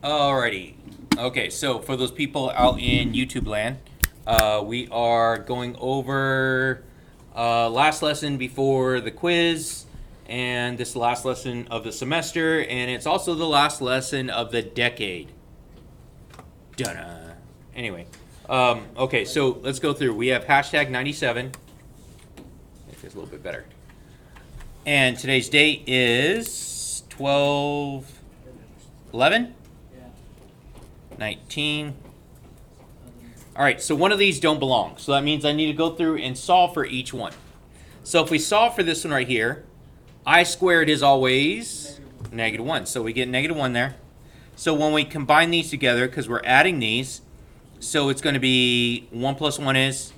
Alrighty. Okay, so for those people out in YouTube land, we are going over last lesson before the quiz, and this last lesson of the semester, and it's also the last lesson of the decade. Dun-na. Anyway, okay, so let's go through. We have hashtag 97. Make this a little bit better. And today's date is 12/11? 19. All right, so one of these don't belong. So that means I need to go through and solve for each one. So if we solve for this one right here, I squared is always -1. So we get -1 there. So when we combine these together, because we're adding these, so it's going to be 1 plus 1 is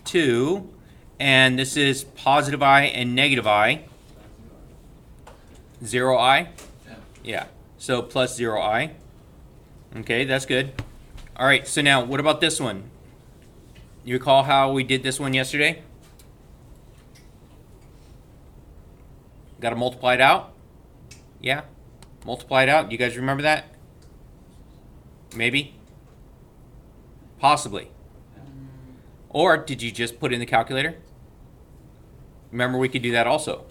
2. And this is positive I and negative I. 0i? Yeah. So plus 0i. Okay, that's good. All right, so now what about this one? You recall how we did this one yesterday? Got to multiply it out? Yeah? Multiply it out. You guys remember that? Maybe? Possibly. Or did you just put in the calculator? Remember, we could do that also.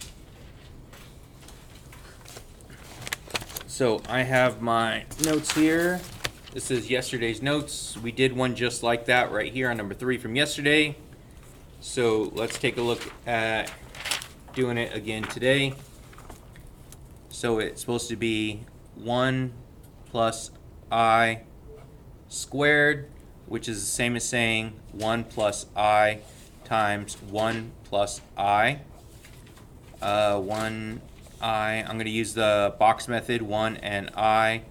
So I have my notes here. This is yesterday's notes. We did one just like that right here on number 3 from yesterday. So let's take a look at doing it again today. So it's supposed to be 1 plus I squared, which is the same as saying 1 plus I times 1 plus I. I'm going to use the box method, 1 and I.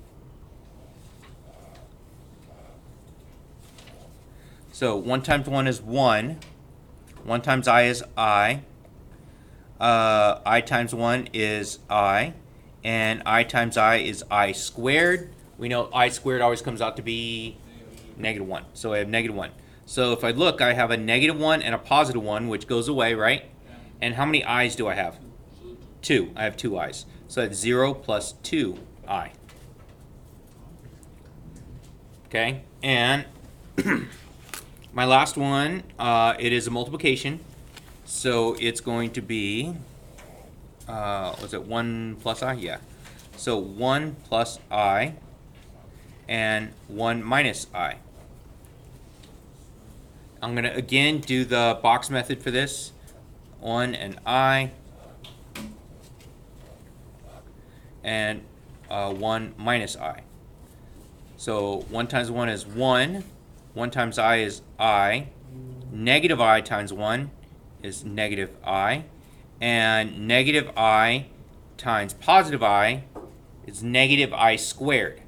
So 1 times 1 is 1. 1 times I is I. I times 1 is I. And I times I is I squared. We know I squared always comes out to be -1. So I have -1. So if I look, I have a -1 and a positive 1, which goes away, right? And how many i's do I have? 2. I have 2 i's. So that's 0 plus 2i. Okay, and my last one, it is a multiplication. So it's going to be, was it 1 plus I? Yeah. So 1 plus I and 1 minus I. I'm going to again do the box method for this. 1 and I. And 1 minus I. So 1 times 1 is 1. 1 times I is I. Negative I times 1 is negative I. And negative I times positive I is negative I squared,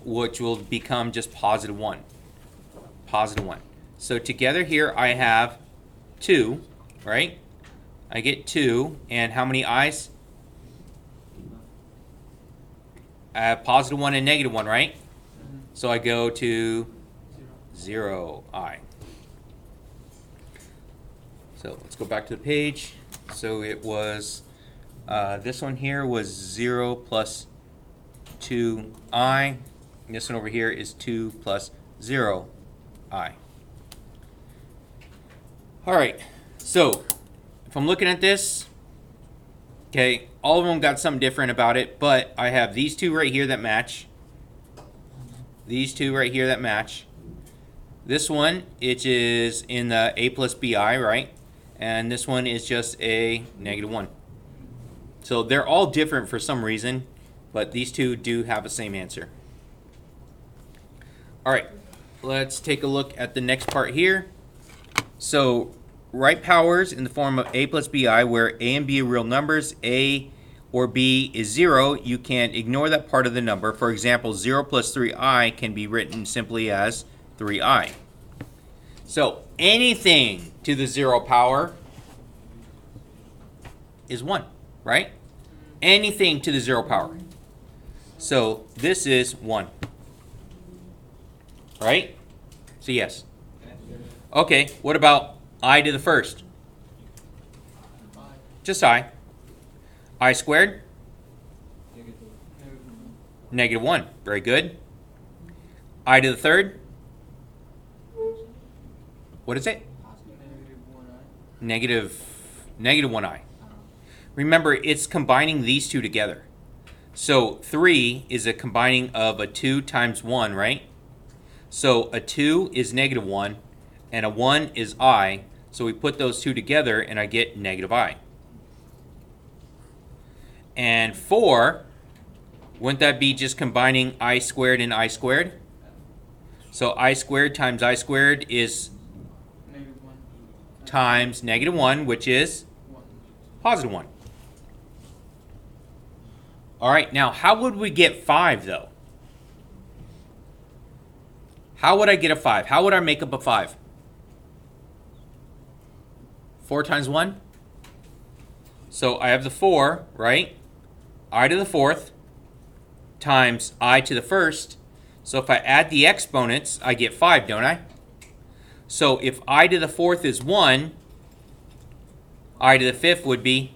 which will become just positive 1. Positive 1. So together here I have 2, right? I get 2. And how many i's? I have positive 1 and negative 1, right? So I go to 0i. So let's go back to the page. So it was, this one here was 0 plus 2i. And this one over here is 2 plus 0i. All right, so if I'm looking at this, okay, all of them got something different about it, but I have these two right here that match. These two right here that match. This one, it is in the a plus bi, right? And this one is just a -1. So they're all different for some reason, but these two do have the same answer. All right, let's take a look at the next part here. So write powers in the form of a plus bi, where a and b are real numbers, a or b is 0, you can ignore that part of the number. For example, 0 plus 3i can be written simply as 3i. So anything to the 0 power is 1, right? Anything to the 0 power. So this is 1, right? So yes. Okay, what about I to the first? Just I. I squared? Negative 1. Very good. I to the third. What is it? Negative 1i. Remember, it's combining these two together. So 3 is a combining of a 2 times 1, right? So a 2 is negative 1, and a 1 is I. So we put those two together, and I get negative I. And 4, wouldn't that be just combining I squared and I squared? So I squared times I squared is times negative 1, which is positive 1. All right, now how would we get 5, though? How would I get a 5? How would I make up a 5? 4 times 1? So I have the 4, right? I to the fourth times I to the first. So if I add the exponents, I get 5, don't I? So if I to the fourth is 1, I to the fifth would be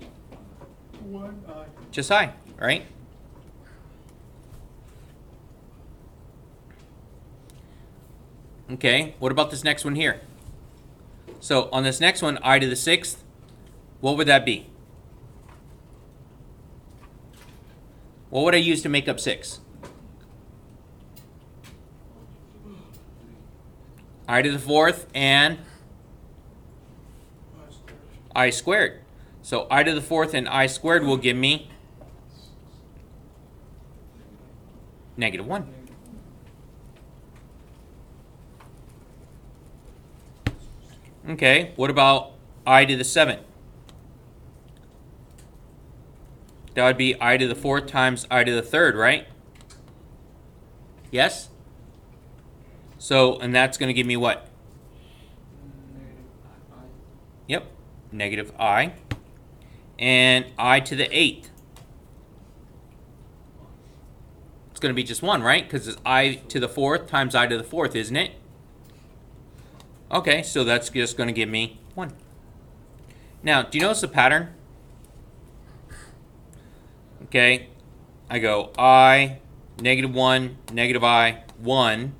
1i. just I, right? Okay, what about this next one here? So on this next one, I to the sixth, what would that be? What would I use to make up 6? I to the fourth and I squared. So I to the fourth and I squared will give me negative 1. Okay, what about I to the seventh? That would be I to the fourth times I to the third, right? Yes? So, and that's going to give me what? Yep, negative I. And I to the eighth. It's going to be just 1, right? Because it's I to the fourth times I to the fourth, isn't it? Okay, so that's just going to give me 1. Now, do you notice the pattern? Okay, I go I, negative 1, negative I, 1.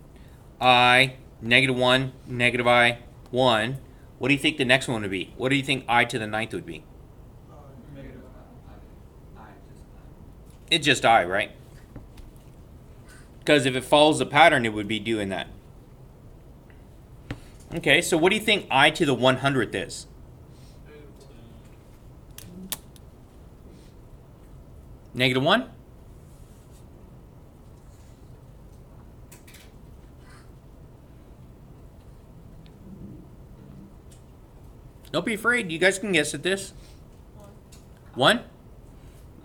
I, negative 1, negative I, 1. What do you think the next one would be? What do you think I to the ninth would be? It's just I, right? Because if it follows the pattern, it would be doing that. Okay, so what do you think I to the 100th is? Negative 1? Don't be afraid. You guys can guess at this. 1?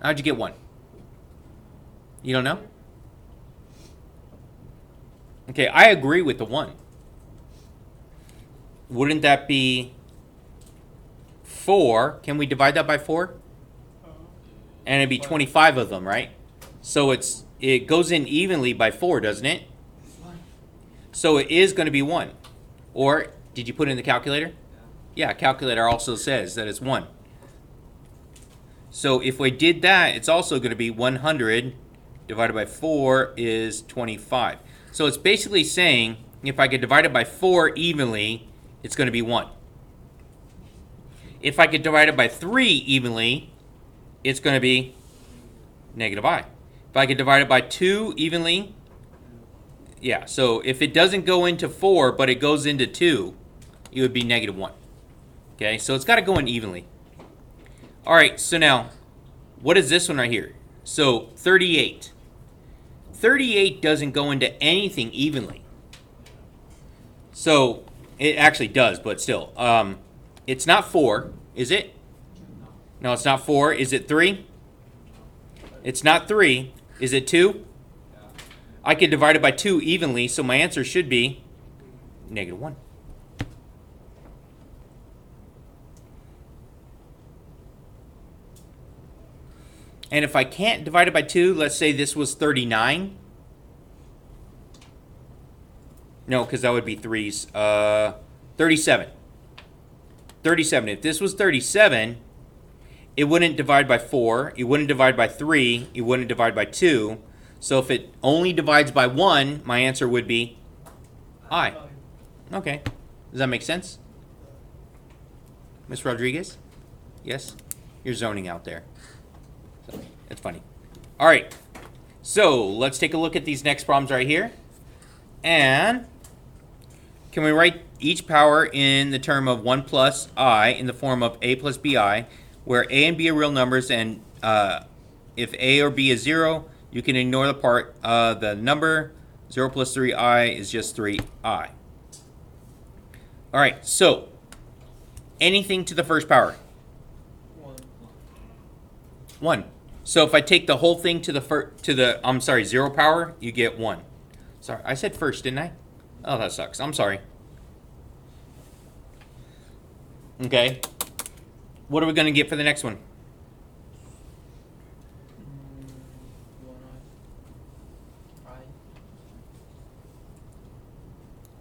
How'd you get 1? You don't know? Okay, I agree with the 1. Wouldn't that be 4? Can we divide that by 4? And it'd be 25 of them, right? So it goes in evenly by 4, doesn't it? So it is going to be 1. Or, did you put it in the calculator? Yeah, calculator also says that it's 1. So if we did that, it's also going to be 100 divided by 4 is 25. So it's basically saying if I could divide it by 4 evenly, it's going to be 1. If I could divide it by 3 evenly, it's going to be negative I. If I could divide it by 2 evenly, yeah, so if it doesn't go into 4, but it goes into 2, it would be negative 1. Okay, so it's got to go in evenly. All right, so now, what is this one right here? So 38. 38 doesn't go into anything evenly. So it actually does, but still. It's not 4, is it? No, it's not 4. Is it 3? It's not 3. Is it 2? I can divide it by 2 evenly, so my answer should be negative 1. And if I can't divide it by 2, let's say this was 39. No, because that would be 3's. 37. 37. If this was 37, it wouldn't divide by 4. It wouldn't divide by 3. It wouldn't divide by 2. So if it only divides by 1, my answer would be I. Okay. Does that make sense? Miss Rodriguez? Yes? You're zoning out there. So, it's funny. All right. So let's take a look at these next problems right here. And can we write each power in the term of 1 plus I in the form of a plus bi, where a and b are real numbers, and if a or b is 0, you can ignore the part the number. 0 plus 3i is just 3i. All right, so anything to the first power. 1. So if I take the whole thing to the 0 power, you get 1. Sorry, I said first, didn't I? Oh, that sucks. I'm sorry. Okay. What are we going to get for the next one? 1i.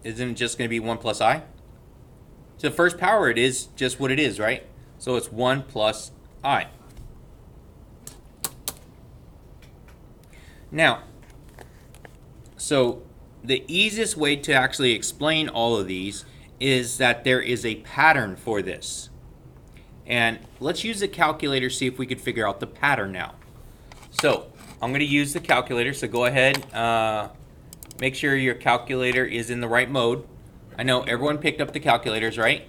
Isn't it just going to be 1 plus I? To the first power, it is just what it is, right? So it's 1 plus I. Now, so the easiest way to actually explain all of these is that there is a pattern for this. And let's use the calculator, see if we could figure out the pattern now. So I'm going to use the calculator, so go ahead, make sure your calculator is in the right mode. I know everyone picked up the calculators, right?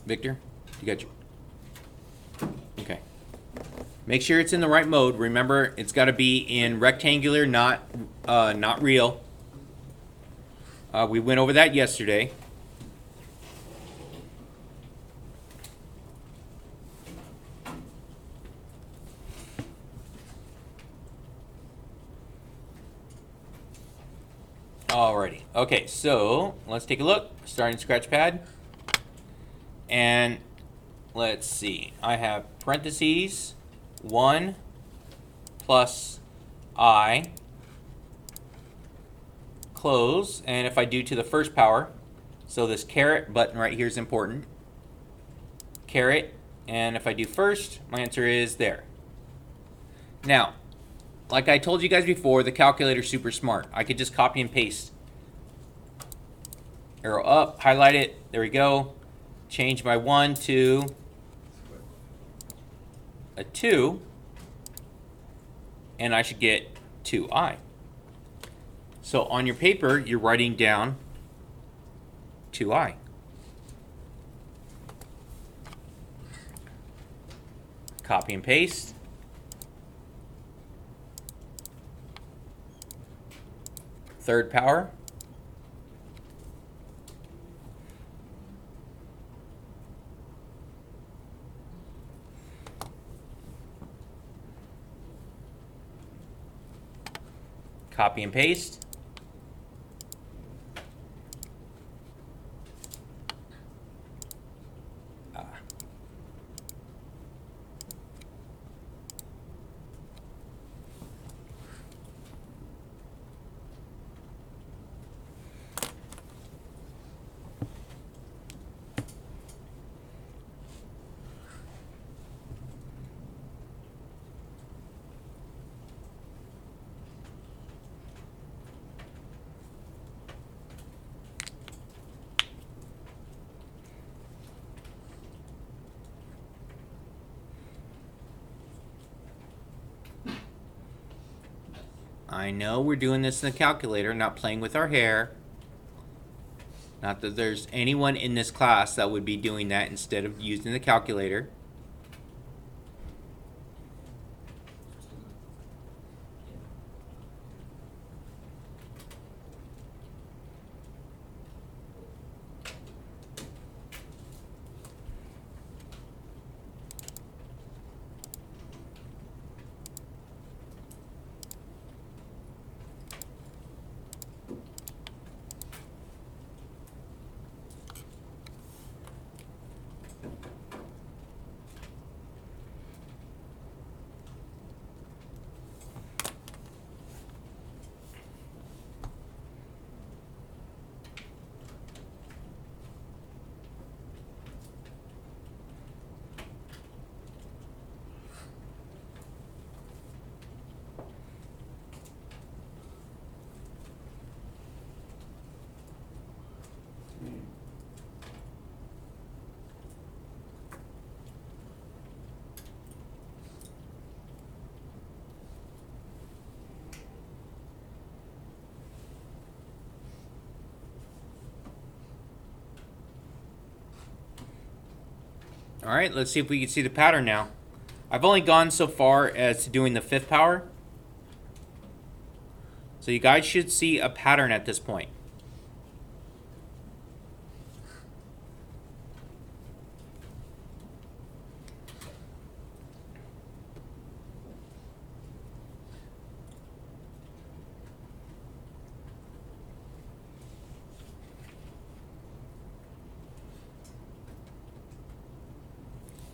Victor, you got your... Okay. Make sure it's in the right mode. Remember, it's got to be in rectangular, not real. We went over that yesterday. Alrighty. Okay, so let's take a look. Starting scratch pad. And let's see. I have parentheses 1 plus I, close, and if I do to the first power, so this caret button right here is important. Caret, and if I do first, my answer is there. Now, like I told you guys before, the calculator's super smart. I could just copy and paste. Arrow up, highlight it, there we go. Change my 1 to a 2, and I should get 2i. So on your paper, you're writing down 2i. Copy and paste. Third power. Copy and paste. I know we're doing this in the calculator, not playing with our hair. Not that there's anyone in this class that would be doing that instead of using the calculator. All right, let's see if we can see the pattern now. I've only gone so far as to doing the fifth power. So you guys should see a pattern at this point.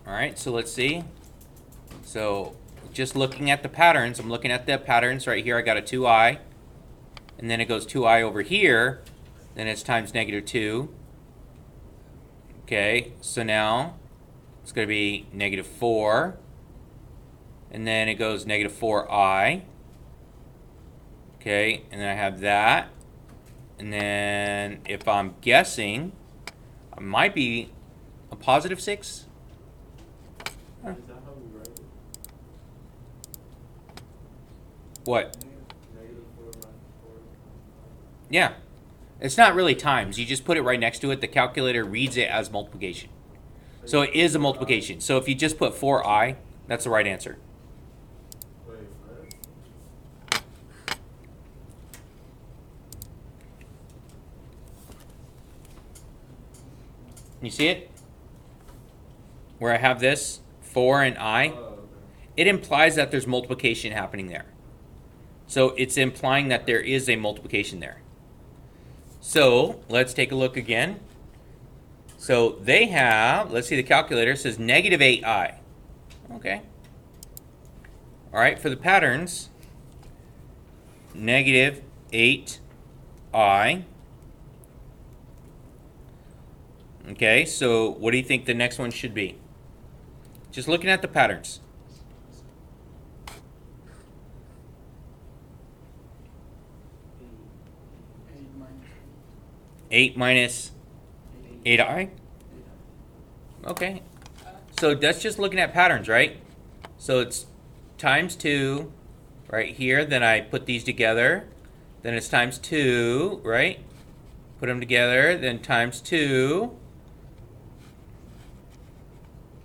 All right, so let's see. So just looking at the patterns, I'm looking at the patterns right here. I got a 2i, and then it goes 2i over here. Then it's times -2. Okay, so now it's going to be -4. And then it goes -4i. Okay, and then I have that. And then if I'm guessing, it might be a +6. Huh. Is that how we write it? What? -4 -4. Yeah. It's not really times. You just put it right next to it. The calculator reads it as multiplication. So it is a multiplication. So if you just put 4i, that's the right answer. Wait, what? You see it? Where I have this, 4 and I. Oh, okay. It implies that there's multiplication happening there. So it's implying that there is a multiplication there. So let's take a look again. So they have, let's see, the calculator says -8i. Okay. All right, for the patterns, -8i. Okay, so what do you think the next one should be? Just looking at the patterns. Eight. 8 minus 8i? Okay. So that's just looking at patterns, right? So it's times 2 right here. Then I put these together. Then it's times 2, right? Put them together. Then times 2.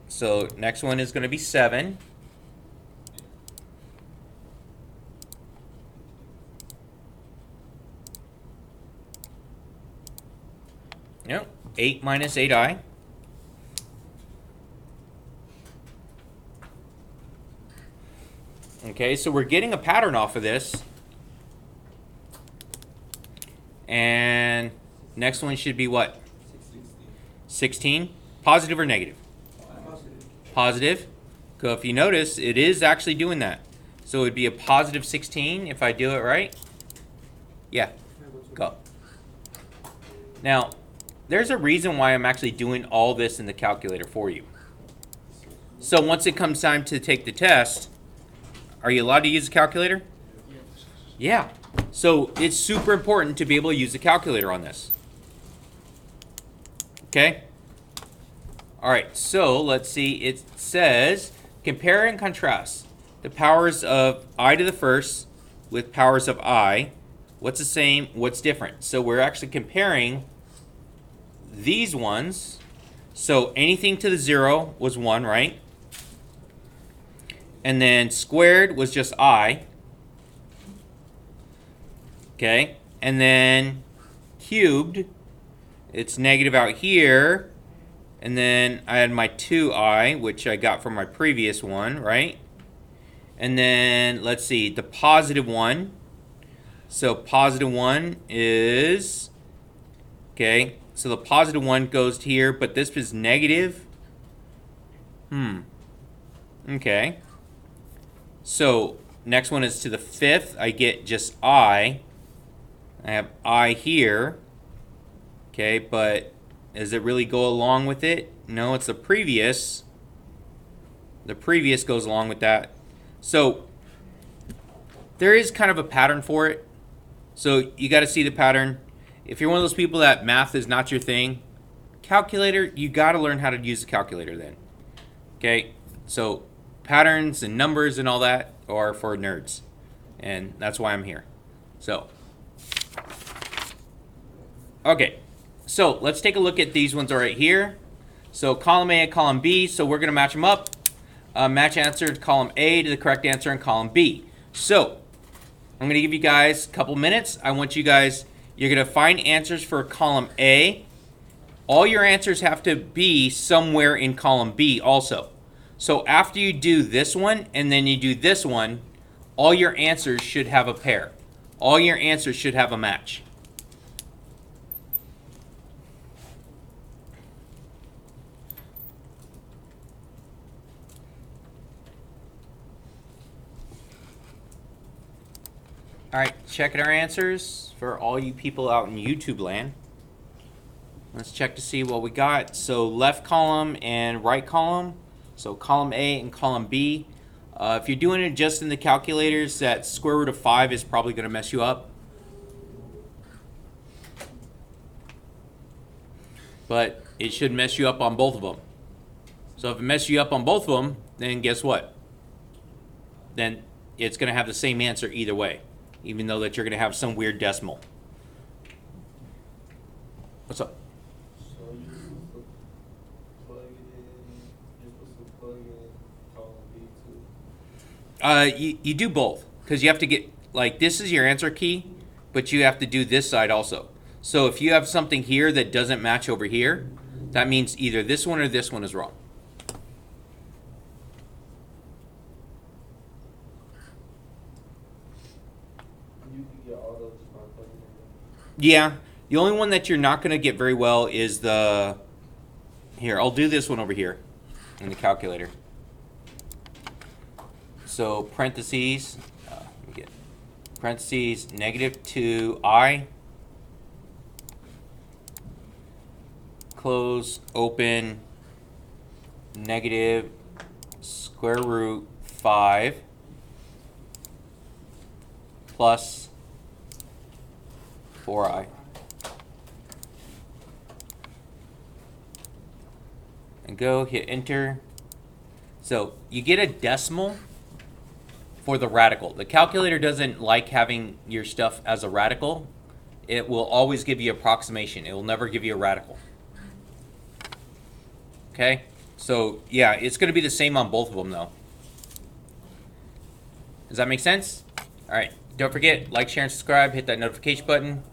So next one is going to be 7. Yep, 8 minus 8i. Okay, so we're getting a pattern off of this. And next one should be what? 16. Positive or negative? Positive. So if you notice, it is actually doing that. So it would be a +16 if I do it right. Yeah, go. Now, there's a reason why I'm actually doing all this in the calculator for you. So once it comes time to take the test, are you allowed to use a calculator? Yeah. So it's super important to be able to use the calculator on this. Okay? All right, so let's see. It says, compare and contrast the powers of I to the first with powers of I. What's the same? What's different? So we're actually comparing these ones. So anything to the 0 was 1, right? And then squared was just I. Okay, and then cubed, it's negative out here. And then I had my 2i, which I got from my previous one, right? And then, let's see, the +1. So +1 is, okay, so the +1 goes to here, but this is negative. Okay. So next one is to the 5th. I get just I. I have I here. Okay, but does it really go along with it? No, it's the previous. The previous goes along with that. So there is kind of a pattern for it. So you got to see the pattern. If you're one of those people that math is not your thing, calculator, you got to learn how to use the calculator then. Okay, so patterns and numbers and all that are for nerds. And that's why I'm here. So, okay. So let's take a look at these ones right here. So column A and column B, so we're going to match them up. Match answer to column A to the correct answer in column B. So I'm going to give you guys a couple minutes. I want you guys, you're going to find answers for column A. All your answers have to be somewhere in column B also. So after you do this one and then you do this one, all your answers should have a pair. All your answers should have a match. All right, checking our answers for all you people out in YouTube land. Let's check to see what we got. So left column and right column. So column A and column B. If you're doing it just in the calculators, that square root of 5 is probably going to mess you up. But it should mess you up on both of them. So if it messes you up on both of them, then guess what? Then it's going to have the same answer either way, even though that you're going to have some weird decimal. What's up? So you supposed to plug it in, you're supposed to plug in column B too? You do both, because you have to get, like, this is your answer key, but you have to do this side also. So if you have something here that doesn't match over here, that means either this one or this one is wrong. You can get all those just by plugging it in. Yeah, the only one that you're not going to get very well is the, here, I'll do this one over here in the calculator. So parentheses, let me get parentheses, negative 2i, close, open, negative square root 5 plus 4i. And go, hit enter. So you get a decimal for the radical. The calculator doesn't like having your stuff as a radical. It will always give you approximation. It will never give you a radical. Okay? So yeah, it's going to be the same on both of them though. Does that make sense? All right. Don't forget, like, share, and subscribe. Hit that notification button.